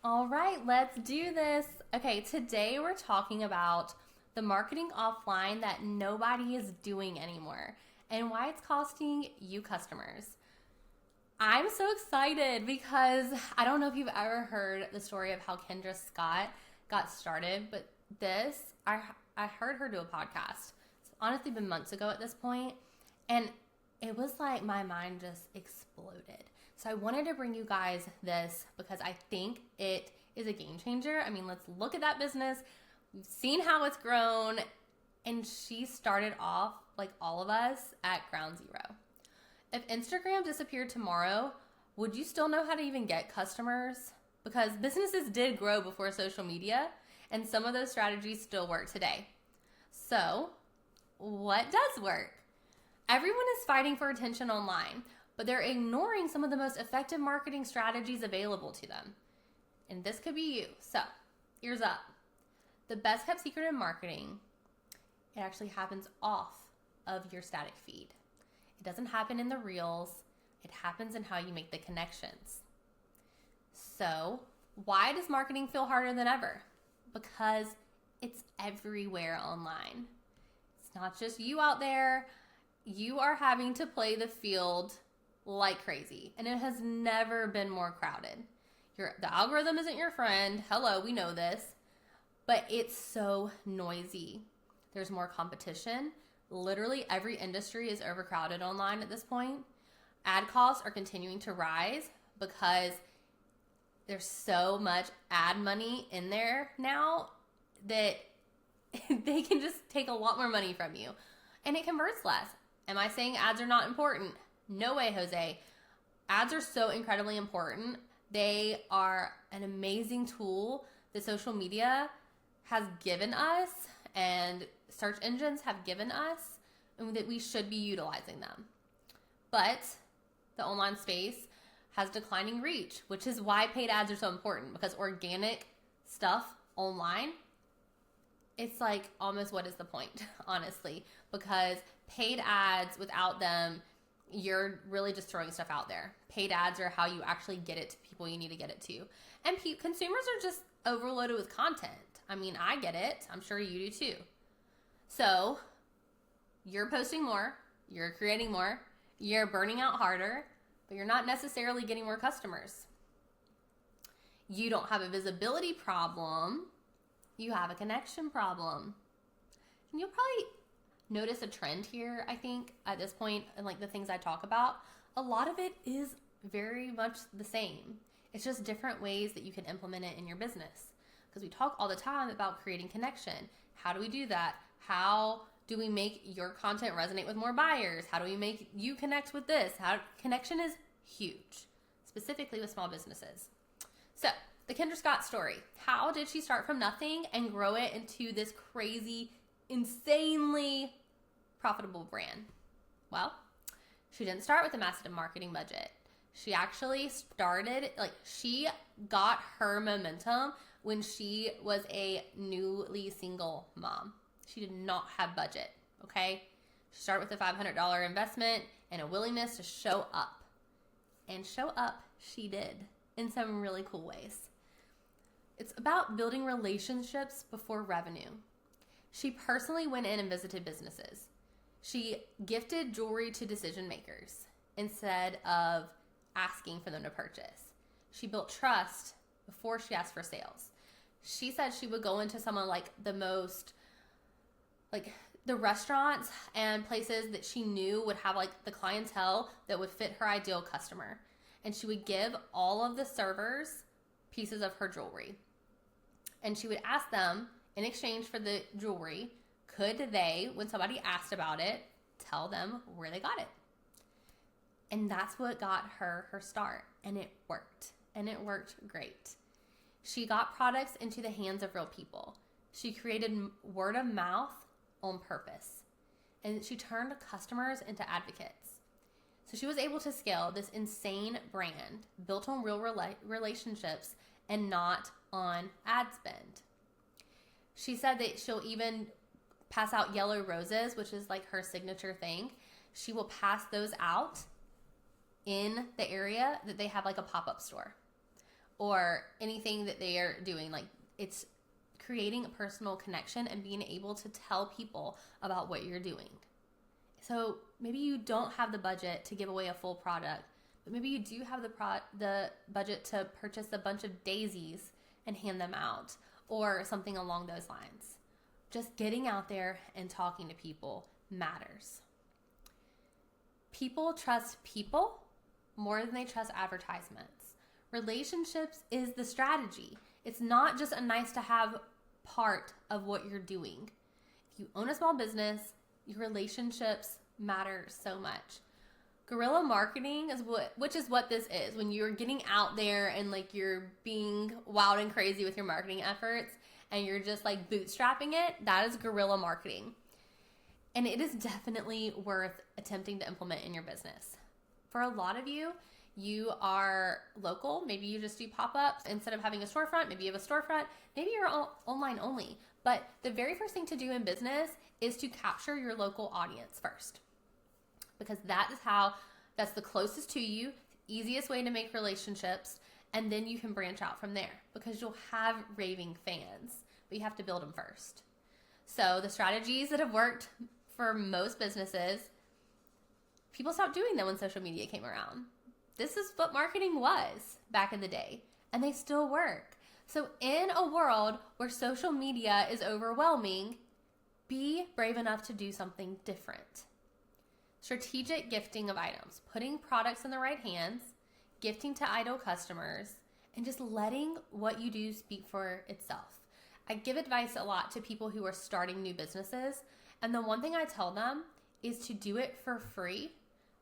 All right, let's do this. Okay, today we're talking about the marketing offline that nobody is doing anymore and why it's costing you customers. I'm so excited because I don't know if you've ever heard the story of how Kendra Scott got started, but I heard her do a podcast. It's honestly been months ago at this point, and it was like my mind just exploded. So I wanted to bring you guys this because I think it is a game changer. I mean, let's look at that business. We've seen how it's grown, and she started off like all of us at ground zero. If Instagram disappeared tomorrow, would you still know how to even get customers? Because businesses did grow before social media, and some of those strategies still work today. So, what does work? Everyone is fighting for attention online, but they're ignoring some of the most effective marketing strategies available to them. And this could be you. So, ears up. The best kept secret in marketing, it actually happens off of your static feed. It doesn't happen in the reels. It happens in how you make the connections. So, why does marketing feel harder than ever? Because it's everywhere online. It's not just you out there. You are having to play the field like crazy, and it has never been more crowded. The algorithm isn't your friend. Hello, we know this, but it's so noisy. There's more competition. Literally every industry is overcrowded online at this point. Ad costs are continuing to rise because there's so much ad money in there now that they can just take a lot more money from you, and it converts less. Am I saying ads are not important? No way, Jose. Ads are so incredibly important. They are an amazing tool that social media has given us and search engines have given us, and that we should be utilizing them. But the online space has declining reach, which is why paid ads are so important, because organic stuff online, it's like almost what is the point, honestly, because paid ads, without them, you're really just throwing stuff out there. Paid ads are how you actually get it to people you need to get it to. And consumers are just overloaded with content. I mean, I get it. I'm sure you do too. So you're posting more, you're creating more, you're burning out harder, but you're not necessarily getting more customers. You don't have a visibility problem. You have a connection problem. And you'll probably notice a trend here, I think, at this point, and like the things I talk about, a lot of it is very much the same. It's just different ways that you can implement it in your business. Because we talk all the time about creating connection. How do we do that? How do we make your content resonate with more buyers? How do we make you connect with this? Connection is huge, specifically with small businesses. So, the Kendra Scott story. How did she start from nothing and grow it into this crazy, insanely profitable brand? Well, she didn't start with a massive marketing budget. She actually started, she got her momentum when she was a newly single mom. She did not have budget, okay? She started with a $500 investment and a willingness to show up. And show up she did in some really cool ways. It's about building relationships before revenue. She personally went in and visited businesses. She gifted jewelry to decision makers instead of asking for them to purchase. She built trust before she asked for sales. She said she would go into someone like the restaurants and places that she knew would have like the clientele that would fit her ideal customer. And she would give all of the servers pieces of her jewelry. And she would ask them, in exchange for the jewelry, could they, when somebody asked about it, tell them where they got it. And that's what got her start. And it worked. And it worked great. She got products into the hands of real people. She created word of mouth on purpose. And she turned customers into advocates. So she was able to scale this insane brand built on real relationships and not on ad spend. She said that she'll even pass out yellow roses, which is like her signature thing. She will pass those out in the area that they have like a pop-up store. or anything that they are doing. Like, it's creating a personal connection and being able to tell people about what you're doing. So maybe you don't have the budget to give away a full product, but maybe you do have the budget to purchase a bunch of daisies and hand them out, or something along those lines. Just getting out there and talking to people matters. People trust people more than they trust advertisements. Relationships is the strategy. It's not just a nice to have part of what you're doing. If you own a small business, your relationships matter so much. Guerrilla marketing which is what this is. When you're getting out there and like you're being wild and crazy with your marketing efforts and you're just like bootstrapping it, that is guerrilla marketing. And it is definitely worth attempting to implement in your business. For a lot of you, you are local. Maybe you just do pop-ups instead of having a storefront. Maybe you have a storefront. Maybe you're online only. But the very first thing to do in business is to capture your local audience first. Because that's the closest to you, easiest way to make relationships, and then you can branch out from there because you'll have raving fans, but you have to build them first. So the strategies that have worked for most businesses, people stopped doing them when social media came around. This is what marketing was back in the day, and they still work. So in a world where social media is overwhelming, be brave enough to do something different. Strategic gifting of items, putting products in the right hands, gifting to idle customers, and just letting what you do speak for itself. I give advice a lot to people who are starting new businesses, and the one thing I tell them is to do it for free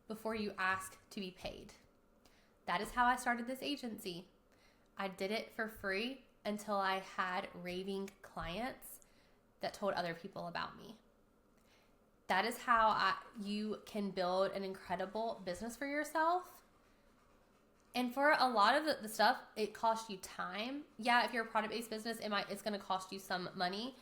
before you ask to be paid. That is how I started this agency. I did it for free until I had raving clients that told other people about me. That is how you can build an incredible business for yourself. And for a lot of the stuff, it costs you time. Yeah, if you're a product-based business, it's going to cost you some money.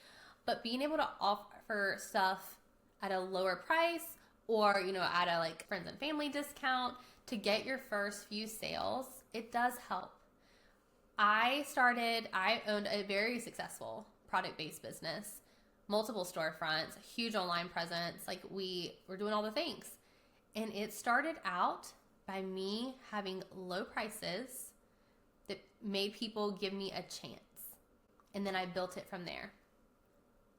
But being able to offer stuff at a lower price, or at a like friends and family discount to get your first few sales, it does help. I owned a very successful product-based business. Multiple storefronts, huge online presence. Like we were doing all the things. And it started out by me having low prices that made people give me a chance. And then I built it from there.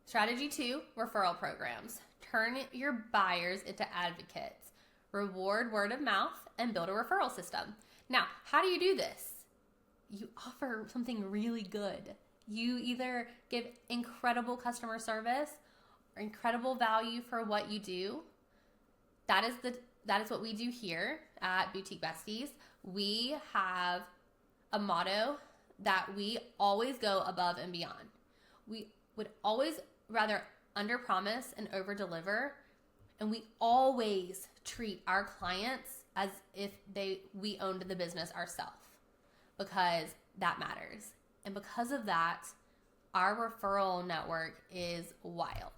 Strategy 2, referral programs. Turn your buyers into advocates. Reward word of mouth and build a referral system. Now, how do you do this? You offer something really good. You either give incredible customer service or incredible value for what you do. That is what we do here at Boutique Besties. We have a motto that we always go above and beyond. We would always rather under promise and over deliver, and we always treat our clients as if we owned the business ourselves, because that matters. And because of that, our referral network is wild.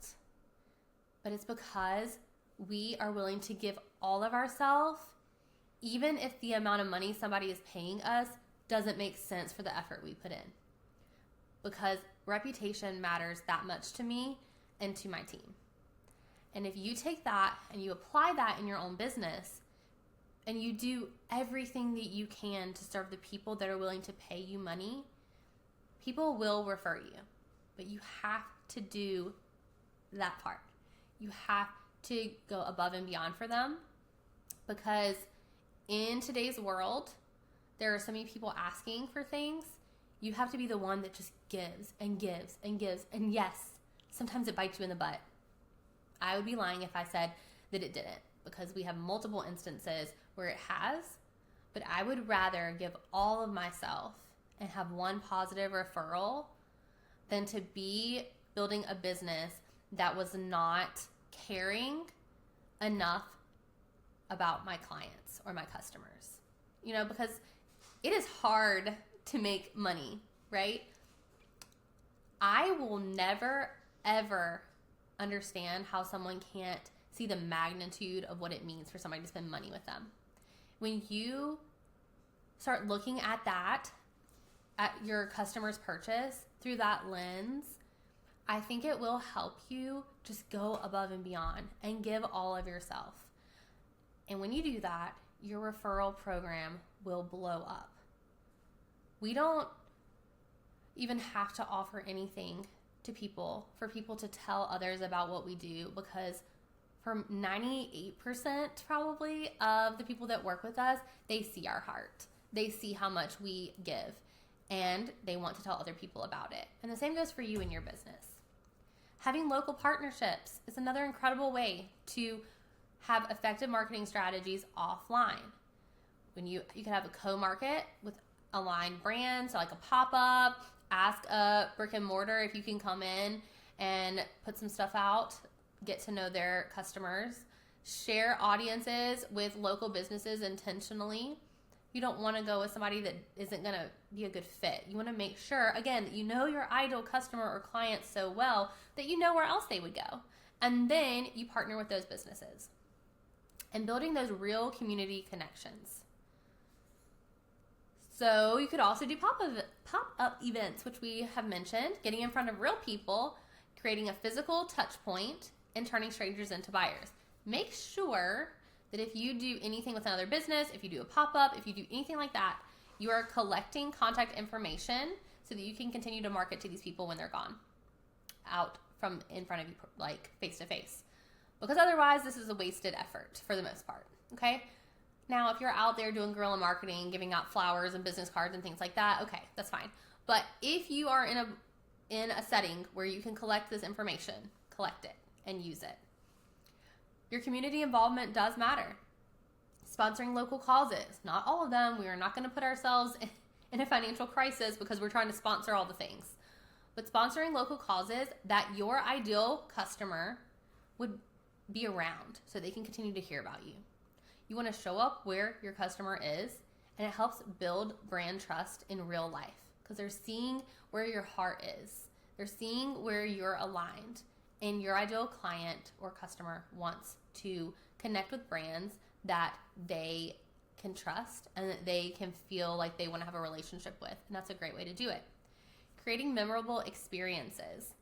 But it's because we are willing to give all of ourselves, even if the amount of money somebody is paying us doesn't make sense for the effort we put in. Because reputation matters that much to me and to my team. And if you take that and you apply that in your own business, and you do everything that you can to serve the people that are willing to pay you money, people will refer you. But you have to do that part. You have to go above and beyond for them, because in today's world, there are so many people asking for things. You have to be the one that just gives and gives and gives. And yes, sometimes it bites you in the butt. I would be lying if I said that it didn't, because we have multiple instances where it has. But I would rather give all of myself and have one positive referral than to be building a business that was not caring enough about my clients or my customers. Because it is hard to make money, right? I will never, ever understand how someone can't see the magnitude of what it means for somebody to spend money with them. When you start looking at that at your customer's purchase through that lens, I think it will help you just go above and beyond and give all of yourself. And when you do that, your referral program will blow up. We don't even have to offer anything to people for people to tell others about what we do, because for 98% probably of the people that work with us, they see our heart. They see how much we give, and they want to tell other people about it. And the same goes for you in your business. Having local partnerships is another incredible way to have effective marketing strategies offline. When you can have a co-market with aligned brands, so like a pop-up, ask a brick and mortar if you can come in and put some stuff out, get to know their customers, share audiences with local businesses intentionally. You don't want to go with somebody that isn't going to be a good fit. You want to make sure, again, that you know your ideal customer or client so well that you know where else they would go. And then you partner with those businesses and building those real community connections. So you could also do pop-up events, which we have mentioned, getting in front of real people, creating a physical touch point, and turning strangers into buyers. Make sure that if you do anything with another business, if you do a pop-up, if you do anything like that, you are collecting contact information so that you can continue to market to these people when they're gone, out from in front of you, like face-to-face. Because otherwise, this is a wasted effort for the most part, okay? Now, if you're out there doing guerrilla marketing, giving out flowers and business cards and things like that, okay, that's fine. But if you are in a setting where you can collect this information, collect it and use it. Your community involvement does matter. Sponsoring local causes, not all of them. We are not going to put ourselves in a financial crisis because we're trying to sponsor all the things. But sponsoring local causes that your ideal customer would be around so they can continue to hear about you. You want to show up where your customer is, and it helps build brand trust in real life because they're seeing where your heart is. They're seeing where you're aligned, and your ideal client or customer wants to connect with brands that they can trust and that they can feel like they want to have a relationship with, and that's a great way to do it. Creating memorable experiences.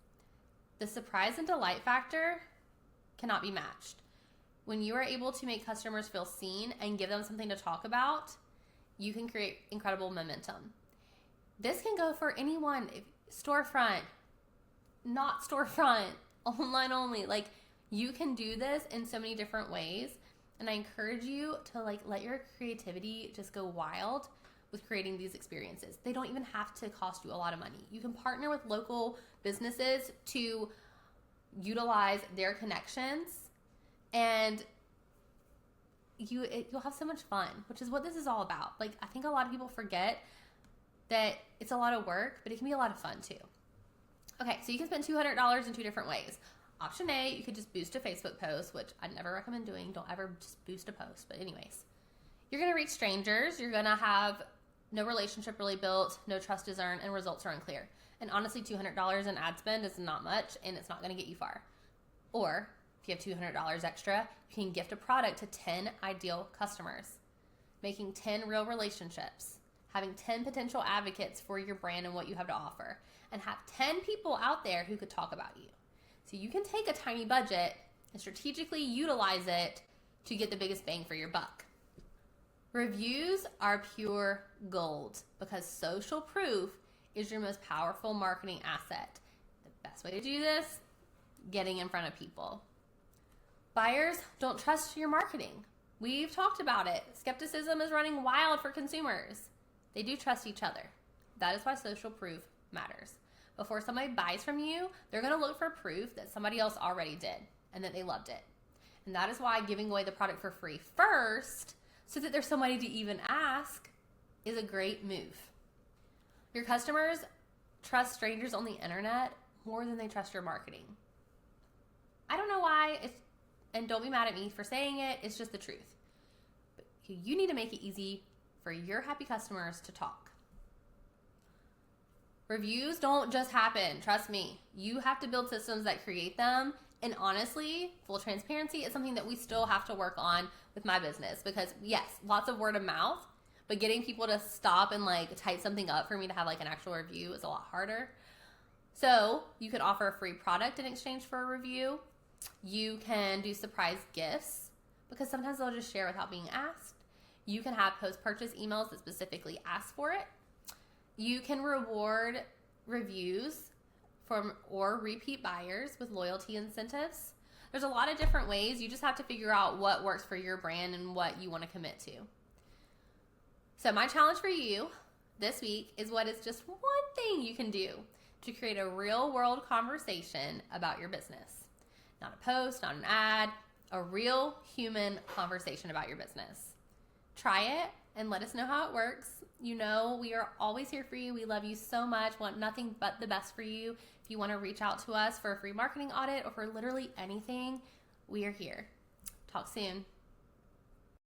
The surprise and delight factor cannot be matched. When you are able to make customers feel seen and give them something to talk about, you can create incredible momentum. This can go for anyone, storefront, not storefront, online only. Like, you can do this in so many different ways, and I encourage you to let your creativity just go wild with creating these experiences. They don't even have to cost you a lot of money. You can partner with local businesses to utilize their connections, and you'll have so much fun, which is what this is all about. Like, I think a lot of people forget that it's a lot of work, but it can be a lot of fun too. Okay, so you can spend $200 in two different ways. Option A, you could just boost a Facebook post, which I never recommend doing. Don't ever just boost a post. But anyways, you're going to reach strangers. You're going to have no relationship really built, no trust is earned, and results are unclear. And honestly, $200 in ad spend is not much, and it's not going to get you far. Or if you have $200 extra, you can gift a product to 10 ideal customers, making 10 real relationships, having 10 potential advocates for your brand and what you have to offer, and have 10 people out there who could talk about you. So you can take a tiny budget and strategically utilize it to get the biggest bang for your buck. Reviews are pure gold because social proof is your most powerful marketing asset. The best way to do this, getting in front of people. Buyers don't trust your marketing. We've talked about it. Skepticism is running wild for consumers. They do trust each other. That is why social proof matters. Before somebody buys from you, they're going to look for proof that somebody else already did and that they loved it. And that is why giving away the product for free first, so that there's somebody to even ask, is a great move. Your customers trust strangers on the internet more than they trust your marketing. I don't know why, and don't be mad at me for saying it, it's just the truth. But you need to make it easy for your happy customers to talk. Reviews don't just happen, trust me. You have to build systems that create them, and honestly, full transparency is something that we still have to work on with my business because yes, lots of word of mouth, but getting people to stop and like type something up for me to have like an actual review is a lot harder. So you could offer a free product in exchange for a review. You can do surprise gifts because sometimes they'll just share without being asked. You can have post-purchase emails that specifically ask for it. You can reward reviews from or repeat buyers with loyalty incentives. There's a lot of different ways. You just have to figure out what works for your brand and what you want to commit to. So my challenge for you this week is what is just one thing you can do to create a real world conversation about your business. Not a post, not an ad, a real human conversation about your business. Try it and let us know how it works. You know, we are always here for you. We love you so much. Want nothing but the best for you. If you want to reach out to us for a free marketing audit or for literally anything, we are here. Talk soon.